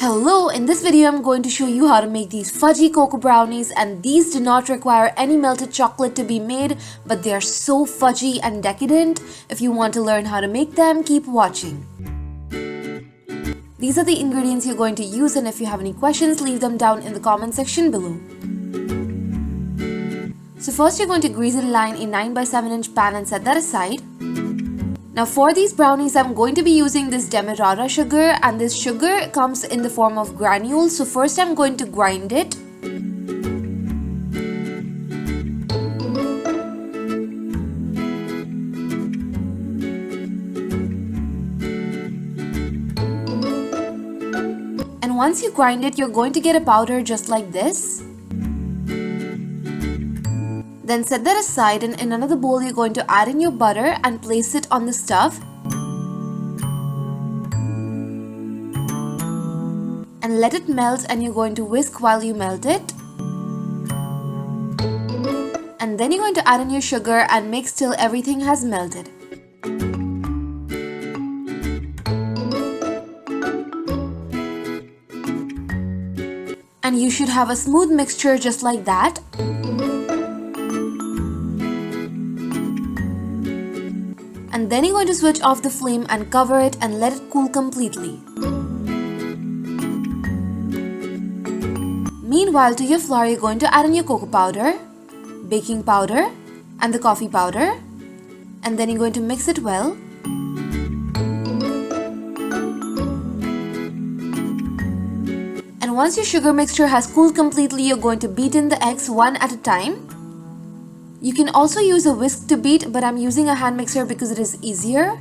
Hello, in this video I'm going to show you how to make these fudgy cocoa brownies, and these do not require any melted chocolate to be made, but they are so fudgy and decadent. If you want to learn how to make them, keep watching. These are the ingredients you're going to use, and if you have any questions, leave them down in the comment section below. So first you're going to grease and line a 9x7 inch pan and set that aside. Now for these brownies, I'm going to be using this Demerara sugar, and this sugar comes in the form of granules. So first I'm going to grind it. And once you grind it, you're going to get a powder just like this. Then set that aside, and in another bowl you're going to add in your butter and place it on the stove. And let it melt, and you're going to whisk while you melt it. And then you're going to add in your sugar and mix till everything has melted. And you should have a smooth mixture just like that. And then you're going to switch off the flame and cover it and let it cool completely. Meanwhile, to your flour, you're going to add in your cocoa powder, baking powder, and the coffee powder. And then you're going to mix it well. And once your sugar mixture has cooled completely, you're going to beat in the eggs one at a time. You can also use a whisk to beat, but I'm using a hand mixer because it is easier.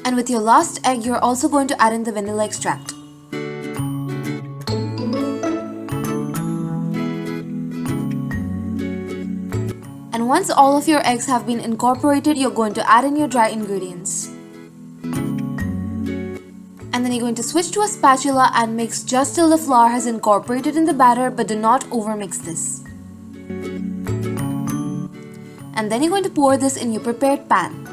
And with your last egg, you're also going to add in the vanilla extract. And once all of your eggs have been incorporated, you're going to add in your dry ingredients. And then you're going to switch to a spatula and mix just till the flour has incorporated in the batter, but do not overmix this. And then you're going to pour this in your prepared pan.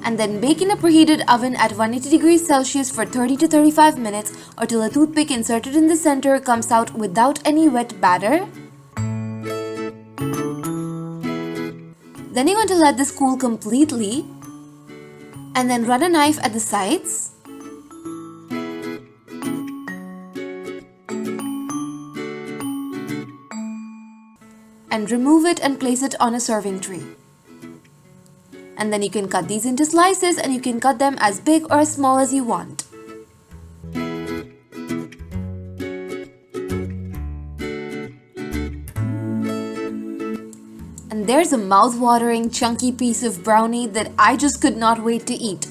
And then bake in a preheated oven at 180 degrees Celsius for 30 to 35 minutes, or till a toothpick inserted in the center comes out without any wet batter. Then you're going to let this cool completely, and then run a knife at the sides. And remove it and place it on a serving tray. And then you can cut these into slices, and you can cut them as big or as small as you want. And there's a mouth-watering chunky piece of brownie that I just could not wait to eat.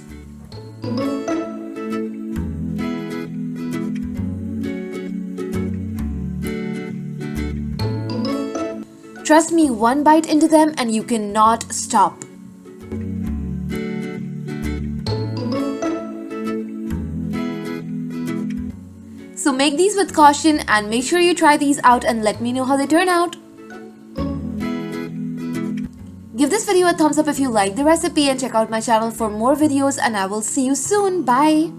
Trust me, one bite into them and you cannot stop. So make these with caution, and make sure you try these out and let me know how they turn out. Give this video a thumbs up if you like the recipe, and check out my channel for more videos, and I will see you soon. Bye!